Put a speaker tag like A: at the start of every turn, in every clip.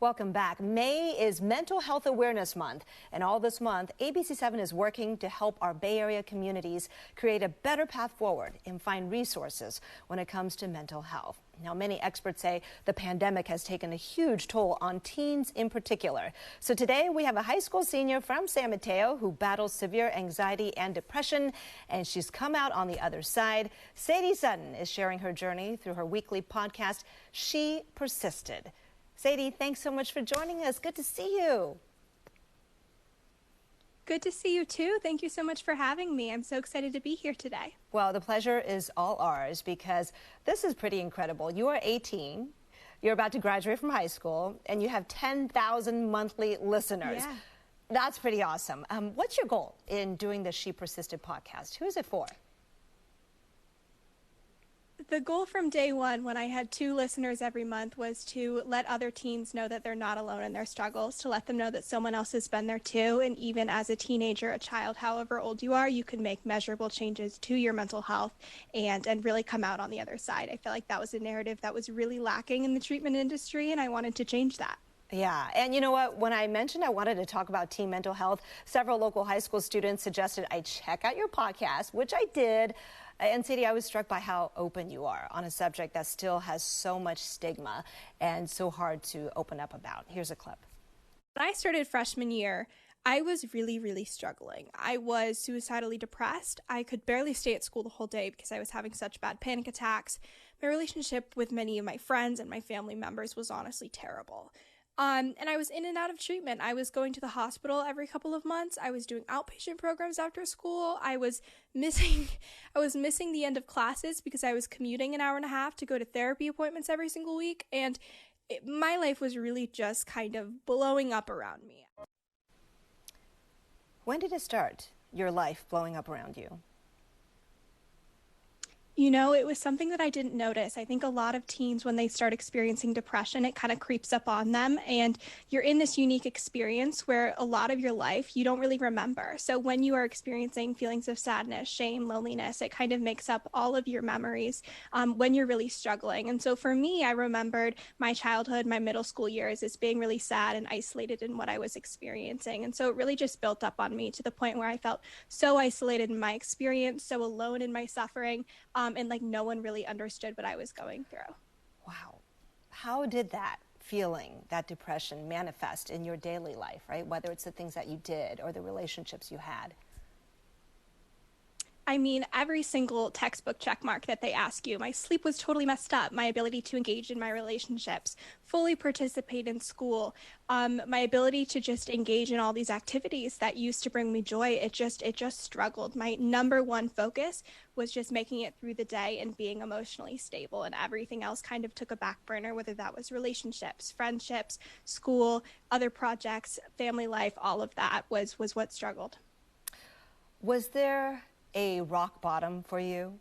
A: Welcome back. May is Mental Health Awareness Month, and all this month, abc7 is working to help our Bay Area communities create a better path forward and find resources when it comes to mental health. Now, many experts say the pandemic has taken a huge toll on teens in particular. So today we have a high school senior from San Mateo who battles severe anxiety and depression, and she's come out on the other side. Sadie Sutton is sharing her journey through her weekly podcast, She Persisted. Sadie, thanks so much for joining us. Good to see you.
B: Good to see you too. Thank you so much for having me. I'm so excited to be here today.
A: Well, the pleasure is all ours because this is pretty incredible. You are 18, you're about to graduate from high school, and you have 10,000 monthly listeners.
B: Yeah.
A: That's pretty awesome. What's your goal in doing the She Persisted podcast? Who is it for?
B: The goal from day one, when I had 2 listeners every month, was to let other teens know that they're not alone in their struggles, to let them know that someone else has been there too. And even as a teenager, a child, however old you are, you can make measurable changes to your mental health and really come out on the other side. I feel like that was a narrative that was really lacking in the treatment industry, and I wanted to change that.
A: Yeah, and you know what? When I mentioned I wanted to talk about teen mental health, several local high school students suggested I check out your podcast, which I did. And Sadie, I was struck by how open you are on a subject that still has so much stigma and so hard to open up about. Here's a clip.
B: When I started freshman year, I was really struggling. I was suicidally depressed. I could barely stay at school the whole day because I was having such bad panic attacks. My relationship with many of my friends and my family members was honestly terrible. And I was in and out of treatment. I was going to the hospital every couple of months. I was doing outpatient programs after school. I was missing the end of classes because I was commuting an hour and a half to go to therapy appointments every single week. And my life was really just kind of blowing up around me.
A: When did it start, your life blowing up around you?
B: You know, it was something that I didn't notice. I think a lot of teens, when they start experiencing depression, it kind of creeps up on them. And you're in this unique experience where a lot of your life you don't really remember. So when you are experiencing feelings of sadness, shame, loneliness, it kind of makes up all of your memories when you're really struggling. And so for me, I remembered my childhood, my middle school years as being really sad and isolated in what I was experiencing. And so it really just built up on me to the point where I felt so isolated in my experience, so alone in my suffering. And like no one really understood what I was going through.
A: Wow. How did that feeling, that depression manifest in your daily life, right? Whether it's the things that you did or the relationships you had?
B: I mean, every single textbook checkmark that they ask you. My sleep was totally messed up. My ability to engage in my relationships, fully participate in school, my ability to just engage in all these activities that used to bring me joy, it just struggled. My number one focus was just making it through the day and being emotionally stable, and everything else kind of took a back burner, whether that was relationships, friendships, school, other projects, family life, all of that was what struggled.
A: Was there a rock bottom for you?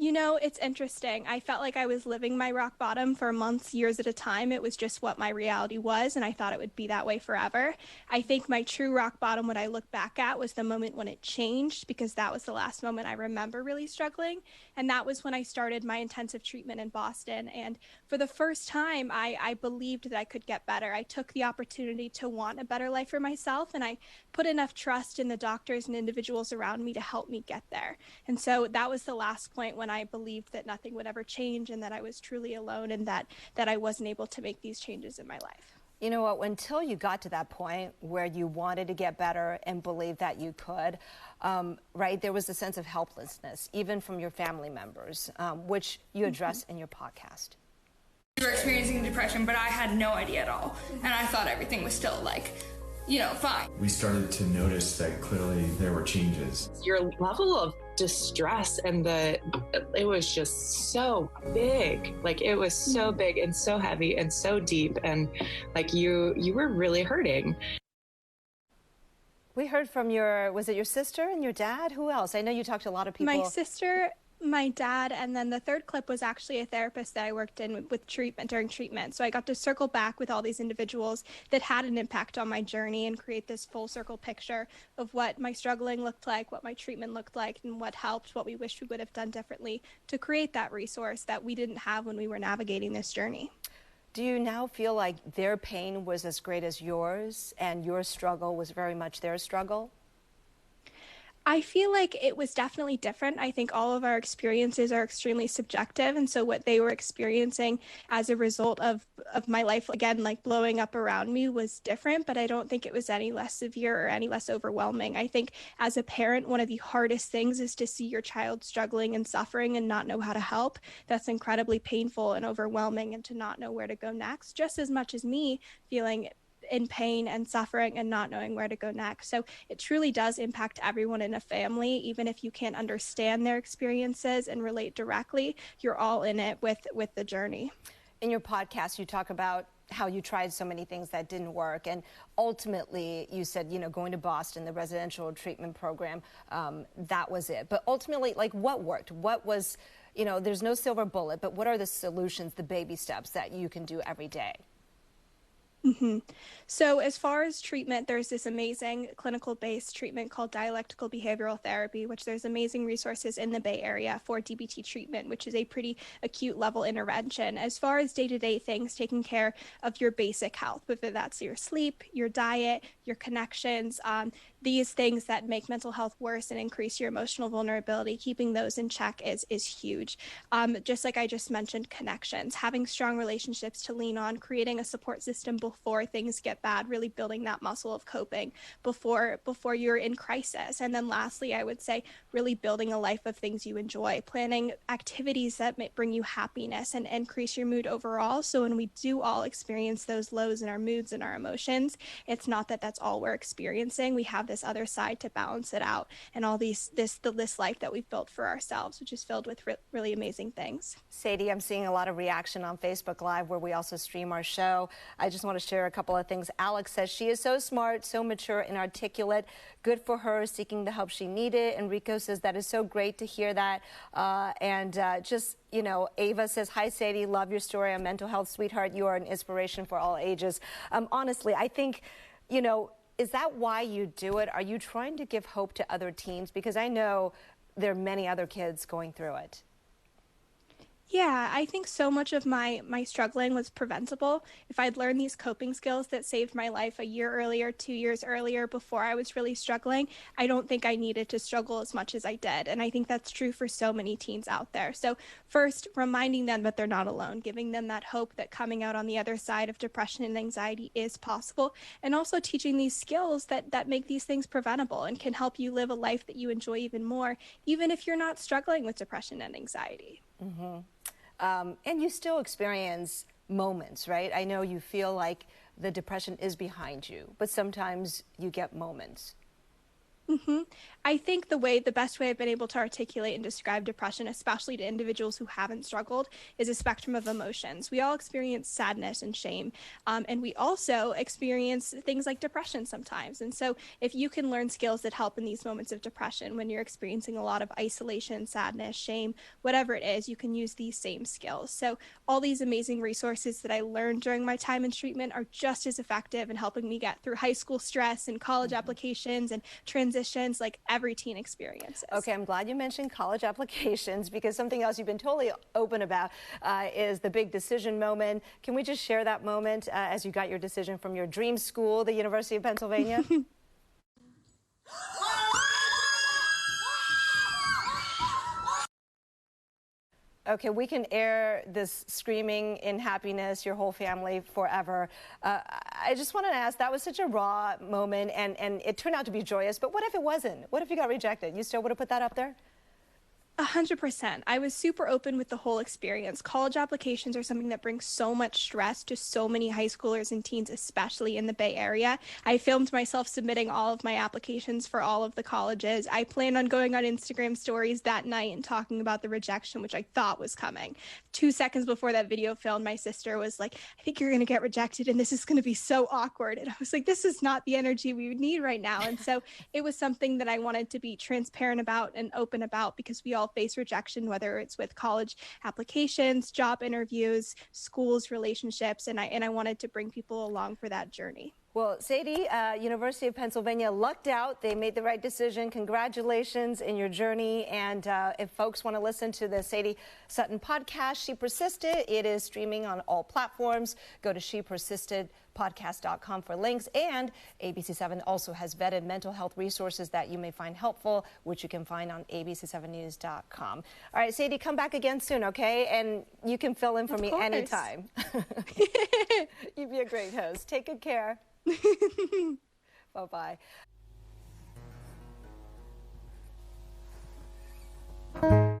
B: You know, it's interesting. I felt like I was living my rock bottom for months, years at a time. It was just what my reality was, and I thought it would be that way forever. I think my true rock bottom, when I look back at, was the moment when it changed, because that was the last moment I remember really struggling, and that was when I started my intensive treatment in Boston. And for the first time, I believed that I could get better. I took the opportunity to want a better life for myself, and I put enough trust in the doctors and individuals around me to help me get there. And so that was the last point when I believed that nothing would ever change and that I was truly alone and that I wasn't able to make these changes in my life.
A: You know what, until you got to that point where you wanted to get better and believed that you could, right, there was a sense of helplessness, even from your family members, which you address in your podcast.
C: We were experiencing depression, but I had no idea at all. And I thought everything was still fine.
D: We started to notice that clearly there were changes.
E: Your level of distress and it was just so big. Like it was so big and so heavy and so deep, and like you were really hurting.
A: We heard from was it your sister and your dad? Who else? I know you talked to a lot of people.
B: My sister, my dad, and then the third clip was actually a therapist that I worked in with treatment during treatment. So I got to circle back with all these individuals that had an impact on my journey and create this full circle picture of what my struggling looked like, what my treatment looked like, and what helped, what we wished we would have done differently to create that resource that we didn't have when we were navigating this journey.
A: Do you now feel like their pain was as great as yours and your struggle was very much their struggle?
B: I feel like it was definitely different. I think all of our experiences are extremely subjective. And so what they were experiencing as a result of my life, again, like blowing up around me was different, but I don't think it was any less severe or any less overwhelming. I think as a parent, one of the hardest things is to see your child struggling and suffering and not know how to help. That's incredibly painful and overwhelming, and to not know where to go next, just as much as me feeling in pain and suffering and not knowing where to go next. So it truly does impact everyone in a family. Even if you can't understand their experiences and relate directly, you're all in it with the journey.
A: In your podcast, you talk about how you tried so many things that didn't work, and ultimately you said, you know, going to Boston, the residential treatment program, that was it. But ultimately, like, what worked? What was, you know, there's no silver bullet, but what are the solutions, the baby steps that you can do every day?
B: So as far as treatment, there's this amazing clinical-based treatment called dialectical behavioral therapy, which there's amazing resources in the Bay Area for DBT treatment, which is a pretty acute level intervention. As far as day-to-day things, taking care of your basic health, whether that's your sleep, your diet, your connections, these things that make mental health worse and increase your emotional vulnerability, keeping those in check is huge. Just like I just mentioned, connections, having strong relationships to lean on, creating a support system before things get bad, really building that muscle of coping before you're in crisis. And then lastly, I would say really building a life of things you enjoy, planning activities that may bring you happiness and increase your mood overall. So when we do all experience those lows in our moods and our emotions, it's not that that's all we're experiencing. We have this other side to balance it out, and all the life that we've built for ourselves, which is filled with really amazing things.
A: Sadie, I'm seeing a lot of reaction on Facebook Live, where we also stream our show. I just want to share a couple of things. Alex says she is so smart, so mature and articulate. Good for her, seeking the help she needed. Enrico says that is so great to hear that. Just, you know, Ava says, hi, Sadie, love your story. A mental health sweetheart. You are an inspiration for all ages. Honestly, I think, you know, is that why you do it? Are you trying to give hope to other teens? Because I know there are many other kids going through it.
B: Yeah, I think so much of my struggling was preventable. If I'd learned these coping skills that saved my life a year earlier, 2 years earlier, before I was really struggling, I don't think I needed to struggle as much as I did. And I think that's true for so many teens out there. So first, reminding them that they're not alone, giving them that hope that coming out on the other side of depression and anxiety is possible, and also teaching these skills that make these things preventable and can help you live a life that you enjoy even more, even if you're not struggling with depression and anxiety.
A: And you still experience moments, right? I know you feel like the depression is behind you, but sometimes you get moments.
B: I think the best way I've been able to articulate and describe depression, especially to individuals who haven't struggled, is a spectrum of emotions. We all experience sadness and shame, and we also experience things like depression sometimes. And so if you can learn skills that help in these moments of depression, when you're experiencing a lot of isolation, sadness, shame, whatever it is, you can use these same skills. So all these amazing resources that I learned during my time in treatment are just as effective in helping me get through high school stress and college applications and transitions like every teen experiences.
A: Okay, I'm glad you mentioned college applications, because something else you've been totally open about is the big decision moment. Can we just share that moment as you got your decision from your dream school, the University of Pennsylvania? Okay, we can air this screaming in happiness, your whole family forever. I just wanted to ask, that was such a raw moment, and it turned out to be joyous, but what if it wasn't? What if you got rejected? You still would have put that up there?
B: 100%. I was super open with the whole experience. College applications are something that brings so much stress to so many high schoolers and teens, especially in the Bay Area. I filmed myself submitting all of my applications for all of the colleges. I planned on going on Instagram stories that night and talking about the rejection, which I thought was coming. 2 seconds before that video filmed, my sister was like, I think you're going to get rejected and this is going to be so awkward. And I was like, this is not the energy we would need right now. And so it was something that I wanted to be transparent about and open about, because we all face rejection, whether it's with college applications, job interviews, schools, relationships, and I wanted to bring people along for that journey.
A: Well, Sadie, University of Pennsylvania lucked out. They made the right decision. Congratulations in your journey. And if folks want to listen to the Sadie Sutton podcast, She Persisted, it is streaming on all platforms. Go to shepersistedpodcast.com for links. And ABC7 also has vetted mental health resources that you may find helpful, which you can find on abc7news.com. All right, Sadie, come back again soon, okay? And you can fill in for me anytime. You'd be a great host. Take good care. Bye-bye.